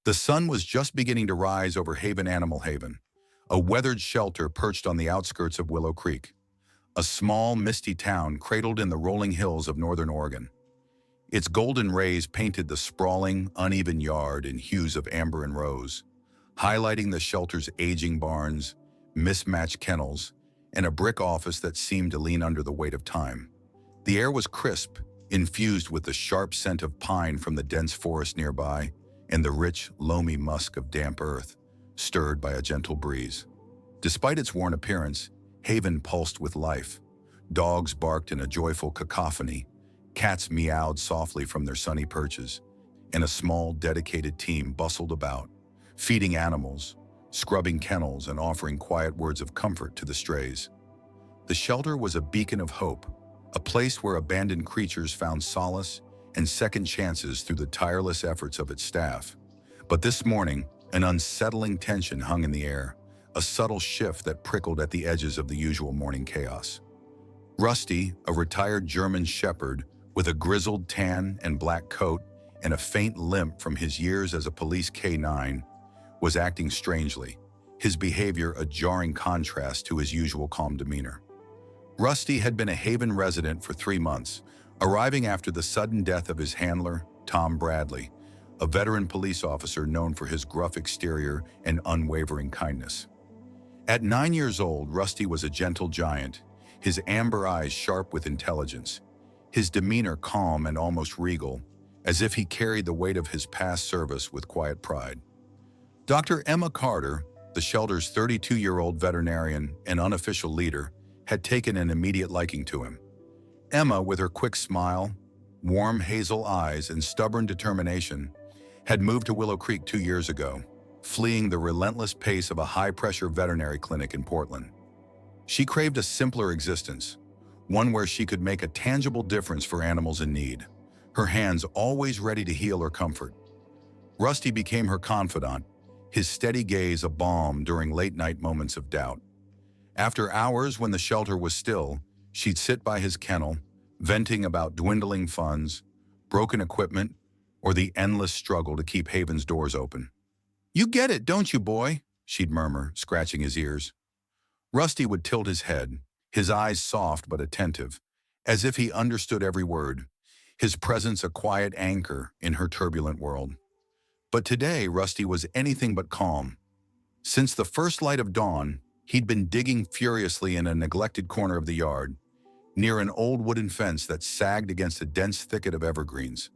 The sun was just beginning to rise over Haven Animal Haven, a weathered shelter perched on the outskirts of Willow Creek, a small, misty town cradled in the rolling hills of northern Oregon. Its golden rays painted the sprawling, uneven yard in hues of amber and rose, highlighting the shelter's aging barns, mismatched kennels, and a brick office that seemed to lean under the weight of time. The air was crisp, infused with the sharp scent of pine from the dense forest nearby, and the rich, loamy musk of damp earth, stirred by a gentle breeze. Despite its worn appearance, Haven pulsed with life. Dogs barked in a joyful cacophony, cats meowed softly from their sunny perches, and a small, dedicated team bustled about, feeding animals, scrubbing kennels, and offering quiet words of comfort to the strays. The shelter was a beacon of hope, a place where abandoned creatures found solace and second chances through the tireless efforts of its staff. But this morning, an unsettling tension hung in the air, a subtle shift that prickled at the edges of the usual morning chaos. Rusty, a retired German shepherd with a grizzled tan and black coat and a faint limp from his years as a police K-9, was acting strangely, his behavior a jarring contrast to his usual calm demeanor. Rusty had been a Haven resident for 3 months, arriving after the sudden death of his handler, Tom Bradley, a veteran police officer known for his gruff exterior and unwavering kindness. At 9 years old, Rusty was a gentle giant, his amber eyes sharp with intelligence, his demeanor calm and almost regal, as if he carried the weight of his past service with quiet pride. Dr. Emma Carter, the shelter's 32-year-old veterinarian and unofficial leader, had taken an immediate liking to him. Emma, with her quick smile, warm hazel eyes, and stubborn determination, had moved to Willow Creek 2 years ago, fleeing the relentless pace of a high-pressure veterinary clinic in Portland. She craved a simpler existence, one where she could make a tangible difference for animals in need, her hands always ready to heal or comfort. Rusty became her confidant, his steady gaze a balm during late-night moments of doubt. After hours when the shelter was still, she'd sit by his kennel, venting about dwindling funds, broken equipment, or the endless struggle to keep Haven's doors open. "You get it, don't you, boy?" she'd murmur, scratching his ears. Rusty would tilt his head, his eyes soft but attentive, as if he understood every word, his presence a quiet anchor in her turbulent world. But today, Rusty was anything but calm. Since the first light of dawn, he'd been digging furiously in a neglected corner of the yard, near an old wooden fence that sagged against a dense thicket of evergreens,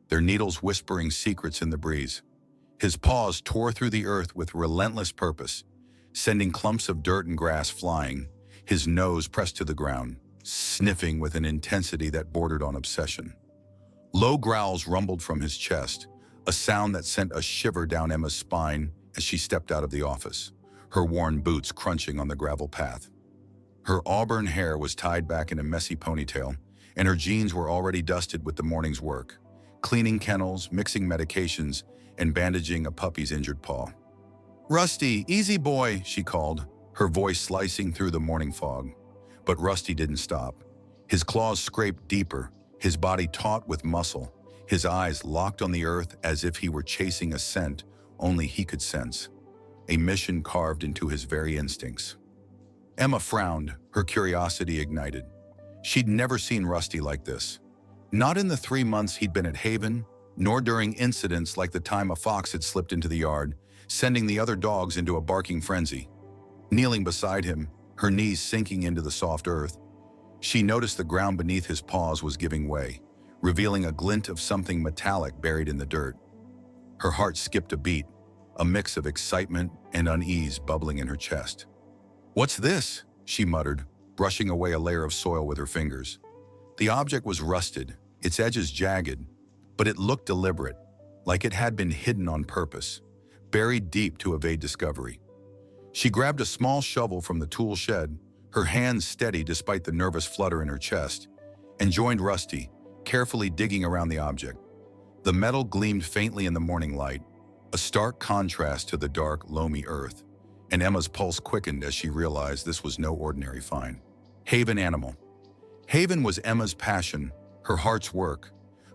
their needles whispering secrets in the breeze. His paws tore through the earth with relentless purpose, sending clumps of dirt and grass flying, his nose pressed to the ground, sniffing with an intensity that bordered on obsession. Low growls rumbled from his chest, a sound that sent a shiver down Emma's spine as she stepped out of the office, her worn boots crunching on the gravel path. Her auburn hair was tied back in a messy ponytail, and her jeans were already dusted with the morning's work, cleaning kennels, mixing medications, and bandaging a puppy's injured paw. "Rusty, easy boy," she called, her voice slicing through the morning fog. But Rusty didn't stop. His claws scraped deeper, his body taut with muscle, his eyes locked on the earth as if he were chasing a scent only he could sense, a mission carved into his very instincts. Emma frowned, her curiosity ignited. She'd never seen Rusty like this. Not in the 3 months he'd been at Haven, nor during incidents like the time a fox had slipped into the yard, sending the other dogs into a barking frenzy. Kneeling beside him, her knees sinking into the soft earth, she noticed the ground beneath his paws was giving way, revealing a glint of something metallic buried in the dirt. Her heart skipped a beat, a mix of excitement and unease bubbling in her chest. "What's this?" she muttered, brushing away a layer of soil with her fingers. The object was rusted, its edges jagged, but it looked deliberate, like it had been hidden on purpose, buried deep to evade discovery. She grabbed a small shovel from the tool shed, her hands steady despite the nervous flutter in her chest, and joined Rusty, carefully digging around the object. The metal gleamed faintly in the morning light, a stark contrast to the dark, loamy earth, and Emma's pulse quickened as she realized this was no ordinary find. Haven animal. Haven was Emma's passion, her heart's work,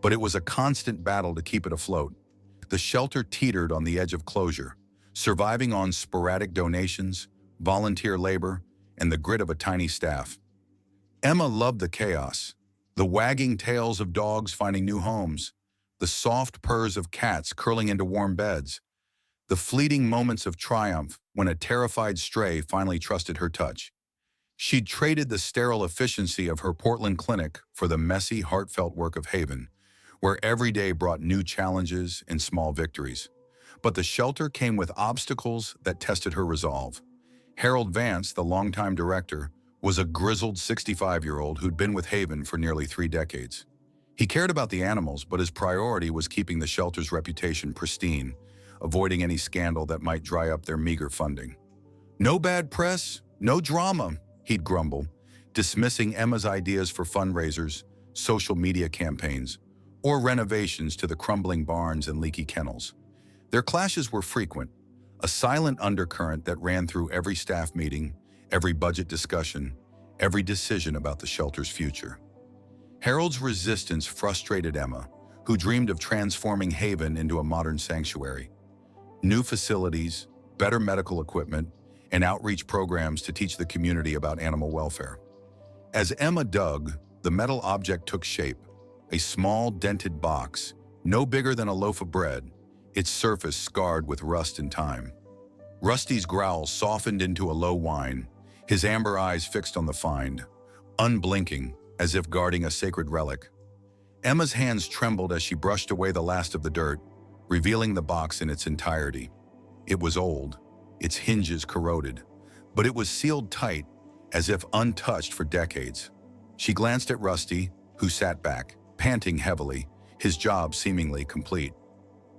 but it was a constant battle to keep it afloat. The shelter teetered on the edge of closure, surviving on sporadic donations, volunteer labor, and the grit of a tiny staff. Emma loved the chaos, the wagging tails of dogs finding new homes, the soft purrs of cats curling into warm beds, the fleeting moments of triumph when a terrified stray finally trusted her touch. She'd traded the sterile efficiency of her Portland clinic for the messy, heartfelt work of Haven, where every day brought new challenges and small victories. But the shelter came with obstacles that tested her resolve. Harold Vance, the longtime director, was a grizzled 65-year-old who'd been with Haven for nearly 3 decades. He cared about the animals, but his priority was keeping the shelter's reputation pristine, avoiding any scandal that might dry up their meager funding. "No bad press, no drama," he'd grumble, dismissing Emma's ideas for fundraisers, social media campaigns, or renovations to the crumbling barns and leaky kennels. Their clashes were frequent, a silent undercurrent that ran through every staff meeting, every budget discussion, every decision about the shelter's future. Harold's resistance frustrated Emma, who dreamed of transforming Haven into a modern sanctuary. New facilities, better medical equipment, and outreach programs to teach the community about animal welfare. As Emma dug, the metal object took shape, a small, dented box, no bigger than a loaf of bread, its surface scarred with rust and time. Rusty's growl softened into a low whine, his amber eyes fixed on the find, unblinking, as if guarding a sacred relic. Emma's hands trembled as she brushed away the last of the dirt, revealing the box in its entirety. It was old, its hinges corroded, but it was sealed tight, as if untouched for decades. She glanced at Rusty, who sat back, panting heavily, his job seemingly complete.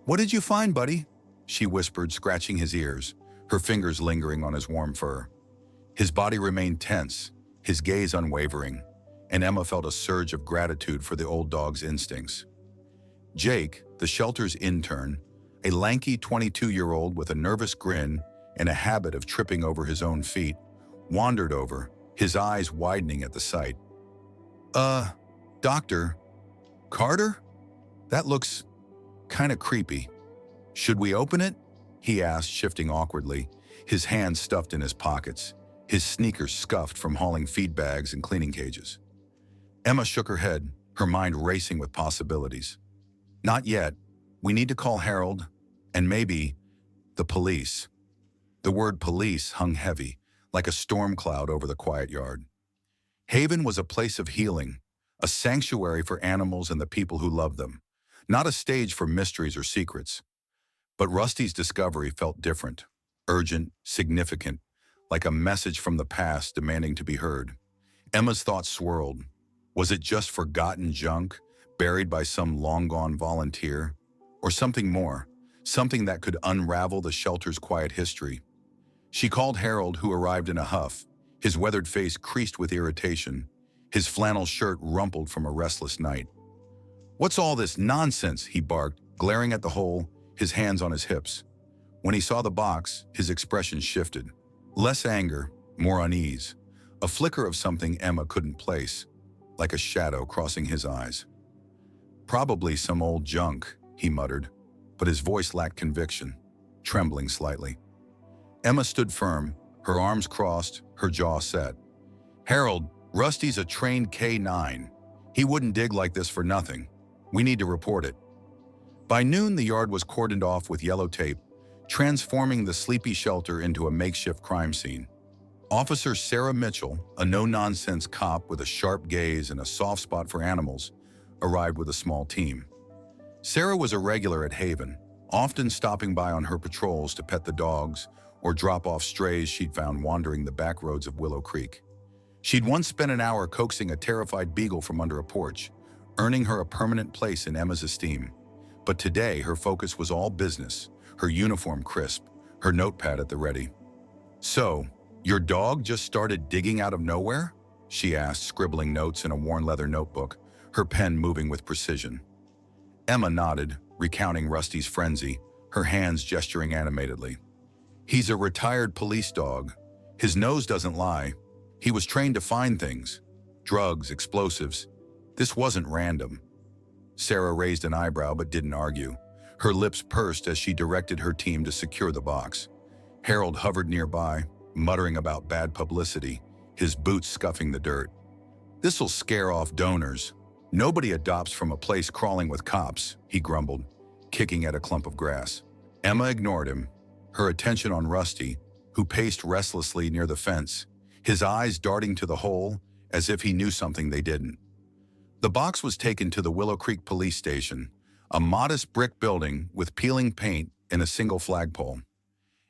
"What did you find, buddy?" she whispered, scratching his ears, her fingers lingering on his warm fur. His body remained tense, his gaze unwavering, and Emma felt a surge of gratitude for the old dog's instincts. Jake, the shelter's intern, a lanky 22-year-old with a nervous grin and a habit of tripping over his own feet, wandered over, his eyes widening at the sight. Doctor, Carter? That looks kinda creepy. Should we open it?" he asked, shifting awkwardly, his hands stuffed in his pockets, his sneakers scuffed from hauling feed bags and cleaning cages. Emma shook her head, her mind racing with possibilities. "Not yet. We need to call Harold, and maybe the police." The word police hung heavy, like a storm cloud over the quiet yard. Haven was a place of healing, a sanctuary for animals and the people who loved them, not a stage for mysteries or secrets. But Rusty's discovery felt different, urgent, significant, like a message from the past demanding to be heard. Emma's thoughts swirled. Was it just forgotten junk, buried by some long-gone volunteer? Or something more, something that could unravel the shelter's quiet history? She called Harold, who arrived in a huff, his weathered face creased with irritation, his flannel shirt rumpled from a restless night. "What's all this nonsense?" he barked, glaring at the hole, his hands on his hips. When he saw the box, his expression shifted. Less anger, more unease, a flicker of something Emma couldn't place, like a shadow crossing his eyes. "Probably some old junk," he muttered, but his voice lacked conviction, trembling slightly. Emma stood firm, her arms crossed, her jaw set. "Harold, Rusty's a trained K9. He wouldn't dig like this for nothing. We need to report it." By noon, the yard was cordoned off with yellow tape, transforming the sleepy shelter into a makeshift crime scene. Officer Sarah Mitchell, a no-nonsense cop with a sharp gaze and a soft spot for animals, arrived with a small team. Sarah was a regular at Haven, often stopping by on her patrols to pet the dogs or drop off strays she'd found wandering the back roads of Willow Creek. She'd once spent an hour coaxing a terrified beagle from under a porch, earning her a permanent place in Emma's esteem. But today, her focus was all business, her uniform crisp, her notepad at the ready. "So, your dog just started digging out of nowhere?" she asked, scribbling notes in a worn leather notebook, her pen moving with precision. Emma nodded, recounting Rusty's frenzy, her hands gesturing animatedly. "He's a retired police dog. His nose doesn't lie. He was trained to find things. Drugs, explosives. This wasn't random." Sarah raised an eyebrow but didn't argue, Her lips pursed as she directed her team to secure the box. Harold hovered nearby, muttering about bad publicity, his boots scuffing the dirt. "This'll scare off donors. Nobody adopts from a place crawling with cops," he grumbled, kicking at a clump of grass. Emma ignored him, her attention on Rusty, who paced restlessly near the fence, his eyes darting to the hole as if he knew something they didn't. The box was taken to the Willow Creek Police Station, a modest brick building with peeling paint and a single flagpole.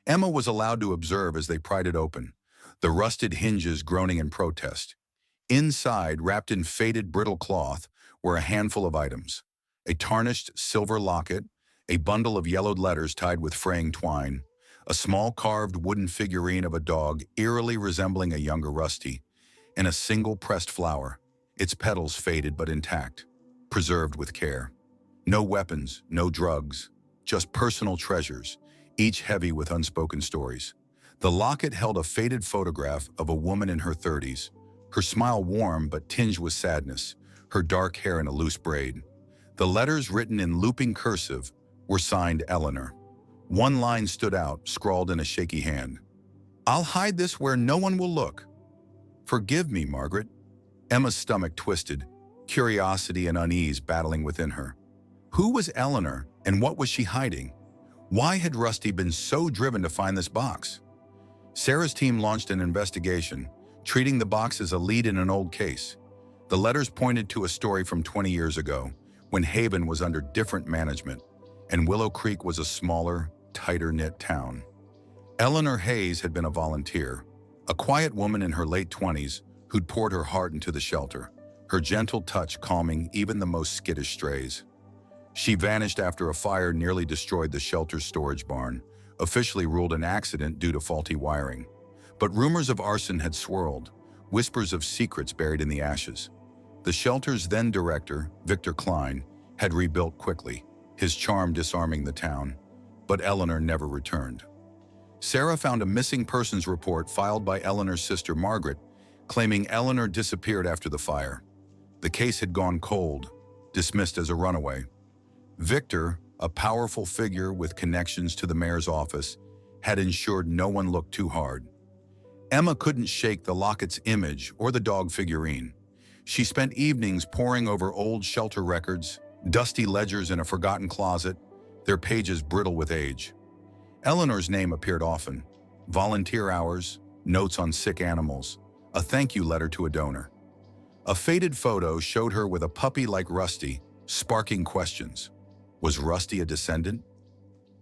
Emma was allowed to observe as they pried it open, the rusted hinges groaning in protest. Inside, wrapped in faded brittle cloth, were a handful of items: a tarnished silver locket, a bundle of yellowed letters tied with fraying twine, a small carved wooden figurine of a dog eerily resembling a younger Rusty, and a single pressed flower, its petals faded but intact, preserved with care. No weapons, no drugs, just personal treasures, each heavy with unspoken stories. The locket held a faded photograph of a woman in her 30s, her smile warm but tinged with sadness, her dark hair in a loose braid. The letters, written in looping cursive, were signed Eleanor. One line stood out, scrawled in a shaky hand. "I'll hide this where no one will look." "Forgive me, Margaret." Emma's stomach twisted, curiosity and unease battling within her. Who was Eleanor, and what was she hiding? Why had Rusty been so driven to find this box? Sarah's team launched an investigation, treating the box as a lead in an old case. The letters pointed to a story from 20 years ago, when Haven was under different management, and Willow Creek was a smaller, tighter-knit town. Eleanor Hayes had been a volunteer, a quiet woman in her late 20s who'd poured her heart into the shelter, her gentle touch calming even the most skittish strays. She vanished after a fire nearly destroyed the shelter's storage barn, officially ruled an accident due to faulty wiring. But rumors of arson had swirled, whispers of secrets buried in the ashes. The shelter's then director, Victor Klein, had rebuilt quickly, his charm disarming the town, but Eleanor never returned. Sarah found a missing persons report filed by Eleanor's sister Margaret, claiming Eleanor disappeared after the fire. The case had gone cold, dismissed as a runaway. Victor, a powerful figure with connections to the mayor's office, had ensured no one looked too hard. Emma couldn't shake the locket's image or the dog figurine. She spent evenings poring over old shelter records, dusty ledgers in a forgotten closet, their pages brittle with age. Eleanor's name appeared often: volunteer hours, notes on sick animals, a thank you letter to a donor. A faded photo showed her with a puppy like Rusty, sparking questions. Was Rusty a descendant?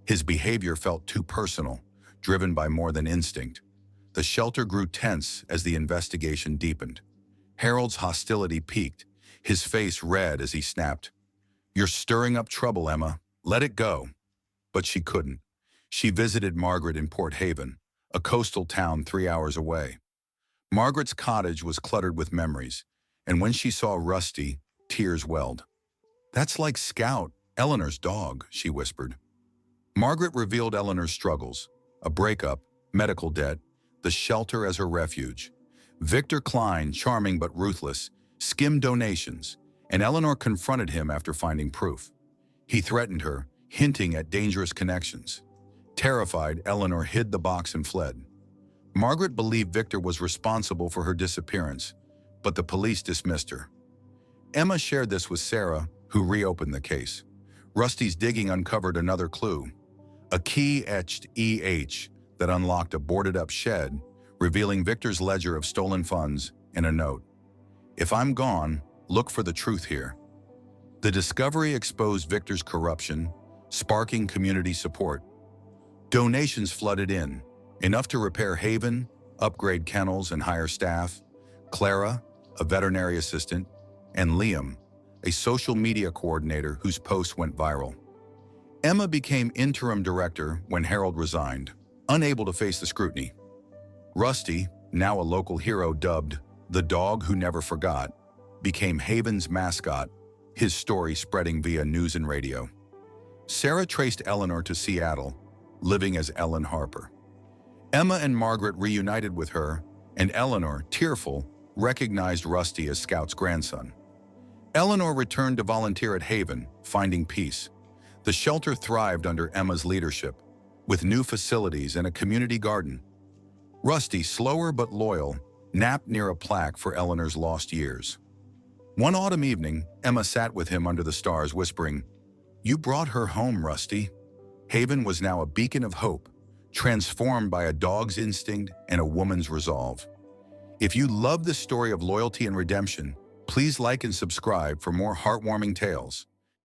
His behavior felt too personal, driven by more than instinct. The shelter grew tense as the investigation deepened. Harold's hostility peaked, his face red as he snapped, "You're stirring up trouble, Emma. Let it go." But she couldn't. She visited Margaret in Port Haven, a coastal town 3 hours away. Margaret's cottage was cluttered with memories, and when she saw Rusty, tears welled. "That's like Scout, Eleanor's dog," she whispered. Margaret revealed Eleanor's struggles: a breakup, medical debt, the shelter as her refuge. Victor Klein, charming but ruthless, skimmed donations, and Eleanor confronted him after finding proof. He threatened her, hinting at dangerous connections. Terrified, Eleanor hid the box and fled. Margaret believed Victor was responsible for her disappearance, but the police dismissed her. Emma shared this with Sarah, who reopened the case. Rusty's digging uncovered another clue: a key etched EH that unlocked a boarded-up shed, revealing Victor's ledger of stolen funds and a note. "If I'm gone, look for the truth here." The discovery exposed Victor's corruption, sparking community support. Donations flooded in, enough to repair Haven, upgrade kennels and hire staff. Clara, a veterinary assistant, and Liam, a social media coordinator whose posts went viral. Emma became interim director when Harold resigned, unable to face the scrutiny. Rusty, now a local hero dubbed the dog who never forgot, became Haven's mascot, his story spreading via news and radio. Sarah traced Eleanor to Seattle, living as Ellen Harper. Emma and Margaret reunited with her, and Eleanor, tearful, recognized Rusty as Scout's grandson. Eleanor returned to volunteer at Haven, finding peace. The shelter thrived under Emma's leadership, with new facilities and a community garden. Rusty, slower but loyal, napped near a plaque for Eleanor's lost years. One autumn evening, Emma sat with him under the stars, whispering, "You brought her home, Rusty." Haven was now a beacon of hope, transformed by a dog's instinct and a woman's resolve. If you love this story of loyalty and redemption, please like and subscribe for more heartwarming tales.